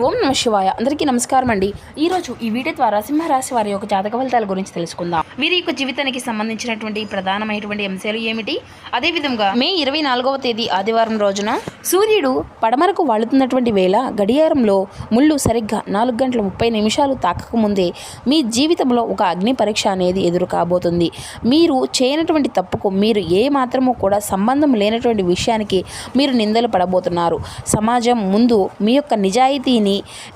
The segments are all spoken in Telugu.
ఓం నమ శివాయ. అందరికీ నమస్కారం అండి. ఈరోజు ఈ వీడియో ద్వారా సింహరాశి వారి యొక్క జాతక ఫలితాల గురించి తెలుసుకుందాం. వీరి యొక్క జీవితానికి సంబంధించినటువంటి ప్రధానమైనటువంటి అంశాలు ఏమిటి, అదేవిధంగా మే 24వ తేదీ ఆదివారం రోజున సూర్యుడు పడమరకు వాళ్తున్నటువంటి వేళ గడియారంలో ముళ్ళు సరిగ్గా 4:30 తాకకముందే మీ జీవితంలో ఒక అగ్ని పరీక్ష అనేది ఎదురు కాబోతుంది. మీరు చేయనటువంటి తప్పుకు మీరు ఏ మాత్రము కూడా సంబంధం లేనటువంటి విషయానికి మీరు నిందలు పడబోతున్నారు. సమాజం ముందు మీ యొక్క నిజాయితీని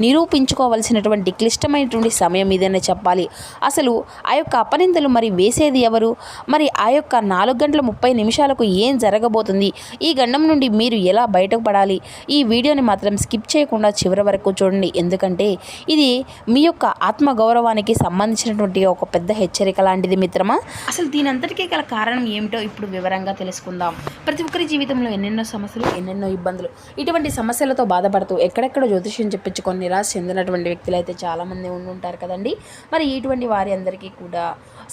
నిరూపించుకోవాల్సినటువంటి క్లిష్టమైనటువంటి సమయం ఇదని చెప్పాలి. అసలు ఆ యొక్క అపనిందలు మరి వేసేది ఎవరు, మరి ఆ యొక్క 4:30 ఏం జరగబోతుంది, ఈ గండం నుండి మీరు ఎలా బయటకు పడాలి, ఈ వీడియోని మాత్రం స్కిప్ చేయకుండా చివరి వరకు చూడండి. ఎందుకంటే ఇది మీ యొక్క ఆత్మగౌరవానికి సంబంధించినటువంటి ఒక పెద్ద హెచ్చరిక లాంటిది మిత్రమా. అసలు దీని అంతటికీ గల కారణం ఏమిటో ఇప్పుడు వివరంగా తెలుసుకుందాం. ప్రతి ఒక్కరి జీవితంలో ఎన్నెన్నో సమస్యలు, ఎన్నెన్నో ఇబ్బందులు, ఇటువంటి సమస్యలతో బాధపడుతూ ఎక్కడెక్కడ జ్యోతిష్యం చెప్పించుకొని నిరాశ చెందినటువంటి వ్యక్తులు అయితే చాలామంది ఉండుంటారు కదండి. మరి ఇటువంటి వారి అందరికీ కూడా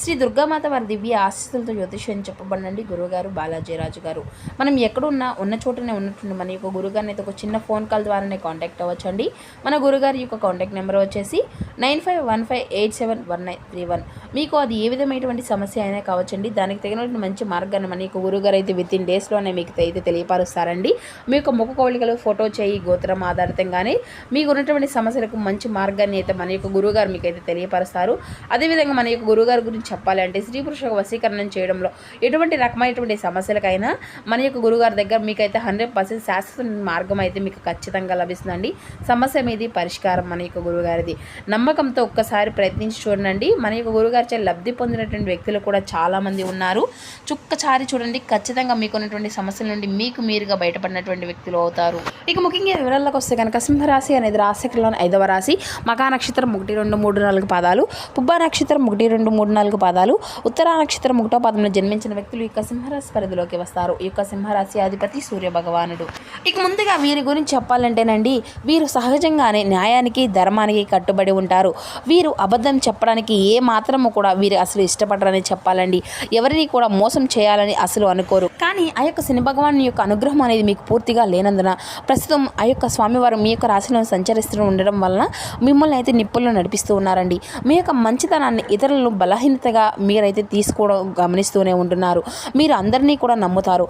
శ్రీ దుర్గామాత వారి దివ్య ఆశీస్సులతో జ్యోతిష్యం చెప్పబడండి గురుగారు బాలాజీరాజు గారు. మనం ఎక్కడున్నా ఉన్న చోటనే ఉన్నటువంటి మన యొక్క గురుగారిని అయితే ఒక చిన్న ఫోన్ కాల్ ద్వారానే కాంటాక్ట్ అవ్వచ్చండి. మన గురుగారి యొక్క కాంటాక్ట్ నెంబర్ వచ్చేసి 9515871931. మీకు అది ఏ విధమైనటువంటి సమస్య అయినా కావచ్చండి. దానికి తగినటువంటి మంచి మార్గాన్ని మన యొక్క గురుగారు అయితే విత్ ఇన్ డేస్లోనే మీకు అయితే తెలియపరుస్తారండి. మీ యొక్క ముఖ కవళికలు, ఫోటో చేయి, గోత్రం ఆధారితంగానే మీకు ఉన్నటువంటి సమస్యలకు మంచి మార్గాన్ని అయితే మన యొక్క గురువుగారు మీకు అయితే తెలియపరుస్తారు. అదేవిధంగా మన యొక్క గురువుగారి గురించి చెప్పాలంటే స్త్రీ పురుష వశీకరణం చేయడంలో ఎటువంటి రకమైనటువంటి సమస్యలకైనా మన యొక్క గురువుగారి దగ్గర మీకైతే 100% శాశ్వత మార్గం అయితే మీకు ఖచ్చితంగా లభిస్తుందండి. సమస్య మీది పరిష్కారం మన యొక్క గురువుగారిది. నమ్మకంతో ఒక్కసారి ప్రయత్నించి చూడండి. మన యొక్క గురువుగారిచే లబ్ధి పొందినటువంటి వ్యక్తులు కూడా చాలామంది ఉన్నారు. చుక్కచారి చూడండి, ఖచ్చితంగా మీకున్నటువంటి సమస్యల నుండి మీకు మీరుగా బయటపడినటువంటి వ్యక్తులు అవుతారు. ఇక ముఖ్యంగా వివరాల్లోకి వస్తే కనుక సింహరాశి అనేది రాశిలోని 5వ రాశి. మఖా నక్షత్రం 1, 2, 3, 4 పాదాలు, పుబ్బ నక్షత్రం 1, 2, 3, 4 పాదాలు, ఉత్తర నక్షత్రం 1వ పాదంలో జన్మించిన వ్యక్తులు ఈ యొక్క సింహరాశి పరిధిలోకి వస్తారు. ఈ యొక్క సింహరాశి అధిపతి సూర్య భగవానుడు. ఇక ముందుగా వీరి గురించి చెప్పాలంటేనండి, వీరు సహజంగానే న్యాయానికి, ధర్మానికి కట్టుబడి ఉంటారు. వీరు అబద్ధం చెప్పడానికి ఏ మాత్రము కూడా వీరు అసలు ఇష్టపడరని చెప్పాలండి. ఎవరిని కూడా మోసం చేయాలని అసలు అనుకోరు. కానీ ఆ యొక్క శని భగవాన్ యొక్క అనుగ్రహం అనేది మీకు పూర్తిగా లేనందున ప్రస్తుతం ఆ యొక్క స్వామివారు మీ యొక్క రాశిలో సంచరిస్తూ ఉండడం వలన మిమ్మల్ని అయితే నిప్పుల్లో నడిపిస్తూ ఉన్నారండి. మీ యొక్క మంచితనాన్ని ఇతరులను బలహీనతగా మీరైతే తీసుకోవడం గమనిస్తూనే ఉంటున్నారు. మీరు అందరినీ కూడా నమ్ముతారు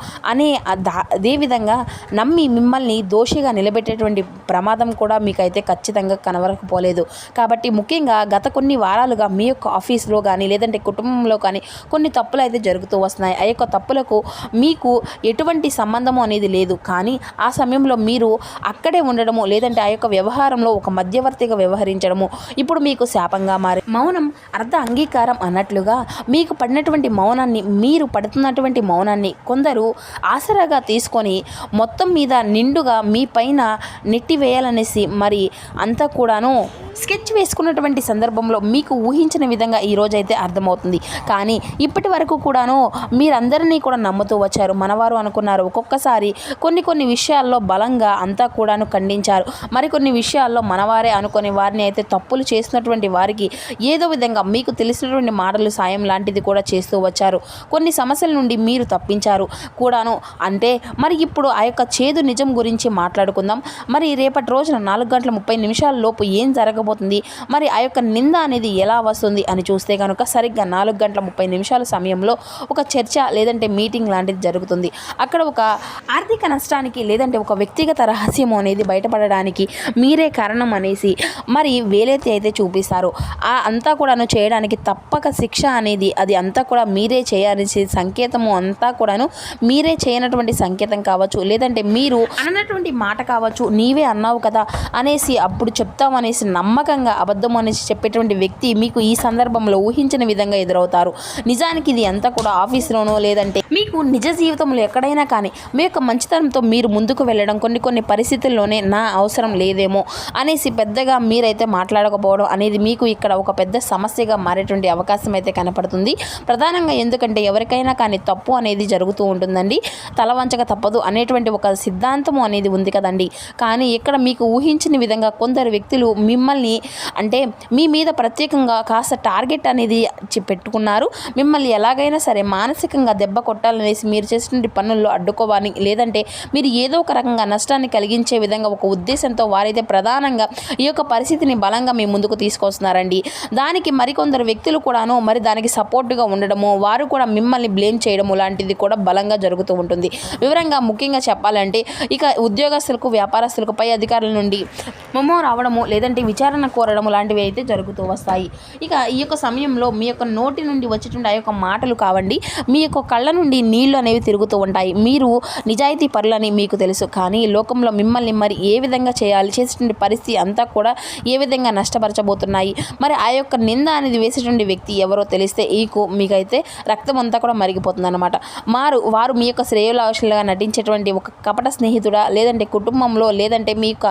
అదేవిధంగా నమ్మి మిమ్మల్ని దోషిగా నిలబెట్టేటువంటి ప్రమాదం కూడా మీకైతే ఖచ్చితంగా కనబడకపోలేదు. కాబట్టి ముఖ్యంగా గత కొన్ని వారాలుగా మీ యొక్క ఆఫీస్లో కానీ లేదంటే కుటుంబంలో కానీ కొన్ని తప్పులు అయితే జరుగుతూ వస్తున్నాయి. ఆ యొక్క తప్పులకు మీకు ఎటువంటి సంబంధము అనేది లేదు. కానీ ఆ సమయంలో మీరు అక్కడే ఉండడము లేదంటే ఆ యొక్క వ్యవహారంలో ఒక మధ్యవర్తిగా వ్యవహరించడము ఇప్పుడు మీకు శాపంగా మారి మౌనం అర్ధ అంగీకారం అన్నట్లుగా మీకు పడినటువంటి మౌనాన్ని, మీరు పడుతున్నటువంటి మౌనాన్ని కొందరు ఆసరాగా తీసుకొని మొత్తం మీద నిండుగా మీ పైన నెట్టివేయాలనేసి మరి అంతా కూడాను స్కెచ్ వేసుకున్నటువంటి సందర్భంలో మీకు ఊహించిన విధంగా ఈరోజైతే అర్థమవుతుంది. కానీ ఇప్పటి వరకు కూడాను మీరందరినీ కూడా నమ్ముతూ వచ్చారు. మనవారు అనుకున్నారు. ఒక్కొక్కసారి కొన్ని విషయాల్లో బలంగా అంతా కూడాను ఖండించారు. మరికొన్ని విషయాల్లో మనవారే అనుకుని వారిని అయితే తప్పులు చేసినటువంటి వారికి ఏదో విధంగా మీకు తెలిసినటువంటి మాటలు సాయం లాంటిది కూడా చేస్తూ వచ్చారు. కొన్ని సమస్యల నుండి మీరు తప్పించారు కూడాను. అంటే మరి ఇప్పుడు ఆ యొక్క చేదు నిజం గురించి మాట్లాడుకుందాం. మరి రేపటి రోజున 4:30 లోపు ఏం జరగబోతుంది, మరి ఆ యొక్క నింద అనేది ఎలా వస్తుంది అని చూస్తే కనుక సరిగ్గా 4:30 సమయంలో ఒక చర్చ లేదంటే మీటింగ్ లాంటిది జరుగుతుంది. అక్కడ ఒక ఆర్థిక నష్టానికి లేదంటే ఒక వ్యక్తిగత రహస్యం అనేది బయటపడడానికి మీరే కారణం అనేసి మరి వేలైతే అయితే చూపిస్తారు. ఆ అంతా కూడాను చేయడానికి తప్పక శిక్ష అనేది అది అంతా కూడా మీరే చేయాల్సి సంకేతము అంతా కూడాను మీరే చేయనటువంటి సంకేతం కావచ్చు, లేదంటే మీరు అన్నటువంటి మాట కావచ్చు, నీవే అన్నావు కదా అనేసి అప్పుడు చెప్తామనేసి నమ్మకంగా అబద్ధం అనేసి చెప్పేటువంటి వ్యక్తి మీకు ఈ సందర్భంలో ఊహించిన విధంగా ఎదురవుతారు. నిజానికి ఇది అంతా కూడా ఆఫీసులోనో లేదంటే మీకు నిజ జీవితంలో ఎక్కడైనా కానీ మీ యొక్క మంచితనంతో మీరు ముందుకు వెళ్ళడం కొన్ని పరిస్థితుల్లోనే నా అవసరం లేదేమో అనేసి పెద్దగా మీరైతే మాట్లాడకపోవడం అనేది మీకు ఇక్కడ ఒక పెద్ద సమస్యగా మారేటువంటి అవకాశం అయితే కనపడుతుంది. ప్రధానంగా ఎందుకంటే ఎవరికైనా కానీ తప్పు అనేది జరుగుతూ ఉంటుందండి. తలవంచక తప్పదు అనేటువంటి ఒక సిద్ధాంతము అనేది ఉంది కదండి. కానీ ఇక్కడ మీకు ఊహించిన విధంగా కొందరు వ్యక్తులు మిమ్మల్ని మిమ్మల్ని అంటే మీ మీద ప్రత్యేకంగా కాస్త టార్గెట్ అనేది పెట్టుకున్నారు. మిమ్మల్ని ఎలాగైనా సరే మానసికంగా దెబ్బ కొట్టాలనేసి మీరు చేసినటువంటి పనుల్లో అడ్డుకోవాలి, లేదంటే మీరు ఏదో ఒక రకంగా నష్టాన్ని కలిగించే విధంగా ఒక ఉద్దేశంతో వారైతే ప్రధానంగా ఈ యొక్క పరిస్థితిని బలంగా మీ ముందుకు తీసుకొస్తున్నారండి. దానికి మరికొందరు వ్యక్తులు కూడాను మరి దానికి సపోర్టుగా ఉండడము, వారు కూడా మిమ్మల్ని బ్లేమ్ చేయడము లాంటిది కూడా బలంగా జరుగుతూ ఉంటుంది. వివరంగా ముఖ్యంగా చెప్పాలంటే ఇక ఉద్యోగస్తులకు, వ్యాపారస్తులకు పై అధికారుల నుండి మెమో రావడము, లేదంటే విచారణ కోరడము లాంటివి అయితే జరుగుతూ వస్తాయి. ఇక ఈ యొక్క సమయంలో మీ యొక్క నోటి నుండి వచ్చేటువంటి ఆ యొక్క మాటలు కావండి, మీ యొక్క కళ్ళ నుండి నీళ్లు అనేవి తిరుగుతూ ఉంటాయి. మీరు నిజాయితీ పరులని మీకు తెలుసు, కానీ లోకంలో మిమ్మల్ని మరి ఏ విధంగా చేయాలి, చేసేటువంటి పరిస్థితి అంతా కూడా ఏ విధంగా నష్టపరచబోతున్నాయి, మరి ఆ యొక్క నింద అనేది వేసేటువంటి వ్యక్తి ఎవరో తెలిస్తే మీకైతే రక్తం అంతా కూడా మరిగిపోతుంది అనమాట. వారు మీ యొక్క శ్రేయోలాషులుగా నటించేటువంటి ఒక కపట స్నేహితుడా, లేదంటే కుటుంబంలో, లేదంటే మీ యొక్క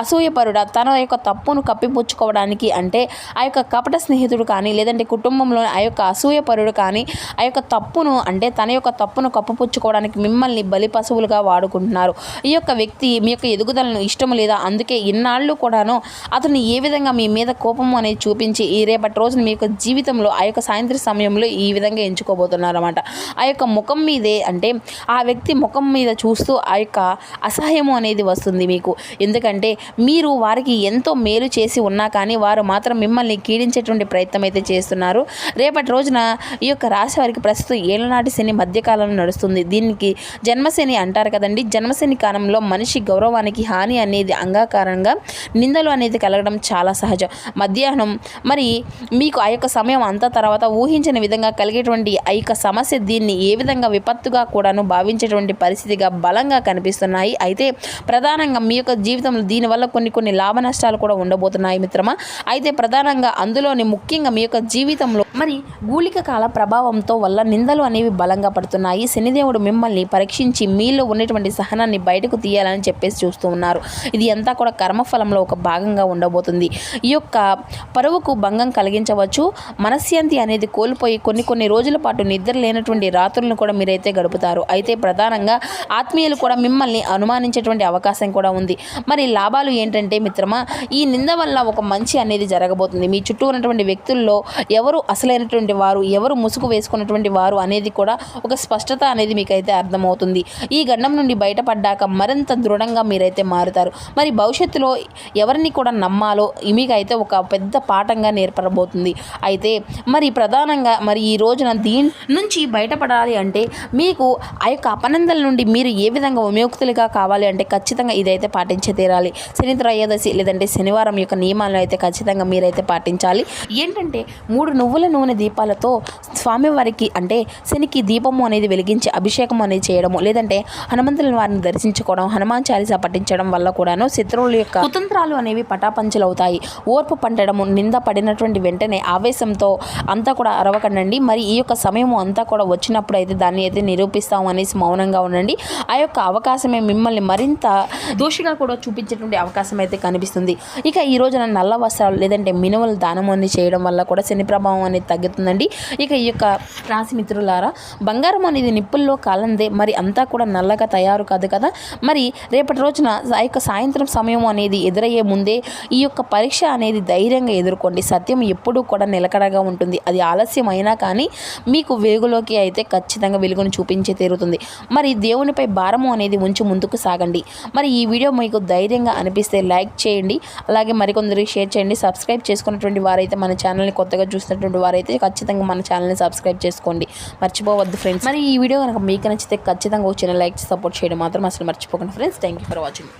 అసూయపరుడా, తన యొక్క తప్పును కప్పిపుచ్చుకోవడానికి అంటే ఆ యొక్క కపట స్నేహితుడు కానీ, లేదంటే కుటుంబంలో ఆ యొక్క అసూయపరుడు కానీ ఆ యొక్క తప్పును అంటే తన యొక్క తప్పును కప్పిపుచ్చుకోవడానికి మిమ్మల్ని బలి పశువులుగా వాడుకుంటున్నారు. ఈ యొక్క వ్యక్తి మీ యొక్క ఎదుగుదలను ఇష్టం లేదా, అందుకే ఇన్నాళ్ళు కూడాను అతను ఏ విధంగా మీ మీద కోపం అనేది చూపించి ఈ రేపటి రోజున మీ యొక్క జీవితంలో ఆ యొక్క సాయంత్రం సమయంలో ఈ విధంగా ఎంచుకోబోతున్నారు అన్నమాట. ఆ యొక్క ముఖం మీదే అంటే ఆ వ్యక్తి ముఖం మీద చూస్తూ ఆ యొక్క అసహ్యము అనేది వస్తుంది మీకు. ఎందుకంటే మీరు వారికి ఎంతో మేలు చేసి ఉన్నా కానీ వారు మాత్రం మిమ్మల్ని కీడించేటువంటి ప్రయత్నం అయితే చేస్తున్నారు. రేపటి రోజున ఈ యొక్క రాశి వారికి ప్రస్తుతం ఏళ్ళనాటి శని మధ్యకాలంలో నడుస్తుంది. దీనికి జన్మశని అంటారు కదండి. జన్మశని కాలంలో మనిషి గౌరవానికి హాని అనేది అంగీకారంగా నిందలు అనేది కలగడం చాలా సహజం. మధ్యాహ్నం మరి మీకు ఆ యొక్క సమయం అంతా తర్వాత ఊహించని విధంగా కలిగేటువంటి ఆ యొక్క సమస్య దీన్ని ఏ విధంగా విపత్తుగా కూడాను భావించేటువంటి పరిస్థితిగా బలంగా కనిపిస్తున్నాయి. అయితే ప్రధానంగా మీ యొక్క జీవితంలో దీనివల్ల కొన్ని లాభ నష్టాలు కూడా ఉండబోతున్నాయి మిత్రమా. అయితే ప్రధానంగా అందులోని ముఖ్యంగా మీ యొక్క జీవితంలో మరి గూళిక కాల ప్రభావంతో వల్ల నిందలు అనేవి బలంగా పడుతున్నాయి. శనిదేవుడు మిమ్మల్ని పరీక్షించి మీలో ఉన్నటువంటి సహనాన్ని బయటకు తీయాలని చెప్పేసి చూస్తూ ఉన్నారు. ఇది అంతా కూడా కర్మఫలంలో ఒక భాగంగా ఉండబోతుంది. ఈ యొక్క పరువుకు భంగం కలిగించవచ్చు. మనశ్శాంతి అనేది కోల్పోయి కొన్ని రోజుల పాటు నిద్ర లేనటువంటి రాత్రులను కూడా మీరైతే గడుపుతారు. అయితే ప్రధానంగా ఆత్మీయులు కూడా మిమ్మల్ని అనుమానించేటువంటి అవకాశం కూడా ఉంది. మరి లాభాలు ఏంటంటే మిత్రమా, ఈ నింద వల్ల ఒక మంచి అనేది జరగబోతుంది. మీ చుట్టూ ఉన్నటువంటి వ్యక్తుల్లో ఎవరు అసలైనటువంటి వారు, ఎవరు ముసుగు వేసుకున్నటువంటి వారు అనేది కూడా ఒక స్పష్టత అనేది మీకైతే అర్థమవుతుంది. ఈ గండం నుండి బయటపడ్డాక మరింత దృఢంగా మీరైతే మారుతారు. మరి భవిష్యత్తులో ఎవరిని కూడా నమ్మాలో మీకైతే ఒక పెద్ద పాఠంగా నేర్పడబోతుంది. అయితే మరి ప్రధానంగా మరి ఈ రోజున దీని నుంచి బయటపడాలి అంటే మీకు ఆ యొక్క అపనందల నుండి మీరు ఏ విధంగా విముక్తులుగా కావాలి అంటే ఖచ్చితంగా ఇదైతే పాటించే తీరాలి. శని త్రయోదశి లేదంటే శనివారం యొక్క నియమాలను అయితే ఖచ్చితంగా మీరైతే పాటించాలి. ఏంటంటే 3 నువ్వుల నూనె దీపాలతో స్వామివారికి అంటే శనికి దీపము అనేది వెలిగించి అభిషేకం అనేది చేయడము, లేదంటే హనుమంతుల వారిని దర్శించుకోవడం, హనుమాన్ చాలీసా పఠించడం వల్ల కూడాను శత్రువుల యొక్క కుతంత్రాలు అనేవి పటాపంచలవుతాయి. ఓర్పు పంటడము, నింద పడినటువంటి వెంటనే ఆవేశంతో అంతా కూడా అరవకండి. మరి ఈ యొక్క సమయం అంతా కూడా వచ్చినప్పుడు అయితే దాన్ని అయితే నిరూపిస్తాం అనేసి మౌనంగా ఉండండి. ఆ యొక్క అవకాశమే మిమ్మల్ని మరింత దోషిగా కూడా చూపించేటువంటి అవకాశం అయితే కనిపిస్తుంది. ఇక ఈ రోజున నల్ల వస్త్రాలు లేదంటే మినుముల దానం అనేది చేయడం వల్ల కూడా శని ప్రభావం అనేది తగ్గుతుందండి. ఇక ఈ యొక్క రాశి మిత్రులారా, బంగారం అనేది నిప్పుల్లో కాలందే మరి అంతా కూడా నల్లగా తయారు కాదు కదా. మరి రేపటి రోజున ఆ యొక్క సాయంత్రం సమయం అనేది ఎదురయ్యే ముందే ఈ యొక్క పరీక్ష అనేది ధైర్యంగా ఎదుర్కోండి. సత్యం ఎప్పుడూ కూడా నిలకడగా ఉంటుంది. అది ఆలస్యం అయినా కానీ మీకు వెలుగులోకి అయితే ఖచ్చితంగా వెలుగును చూపించే తీరుతుంది. మరి దేవునిపై భారము అనేది ఉంచి ముందుకు సాగండి. మరి ఈ వీడియో మీకు ధైర్యంగా అనిపిస్తే లైక్ చేయండి, అలాగే మరికొందరికి షేర్ చేయండి. సబ్స్క్రైబ్ చేసుకున్నటువంటి వారైతే మన ఛానల్ని కొత్తగా చూసినటువంటి వారైతే ఖచ్చితంగా మన ఛానల్ని సబ్స్క్రైబ్ చేసుకోండి, మర్చిపోవద్దు ఫ్రెండ్స్. మరి ఈ వీడియో కనుక మీకు నచ్చితే ఖచ్చితంగా వచ్చిన లైక్ సపోర్ట్ చేయడం మాత్రం అసలు మర్చిపోకండి friends. Thank you for watching.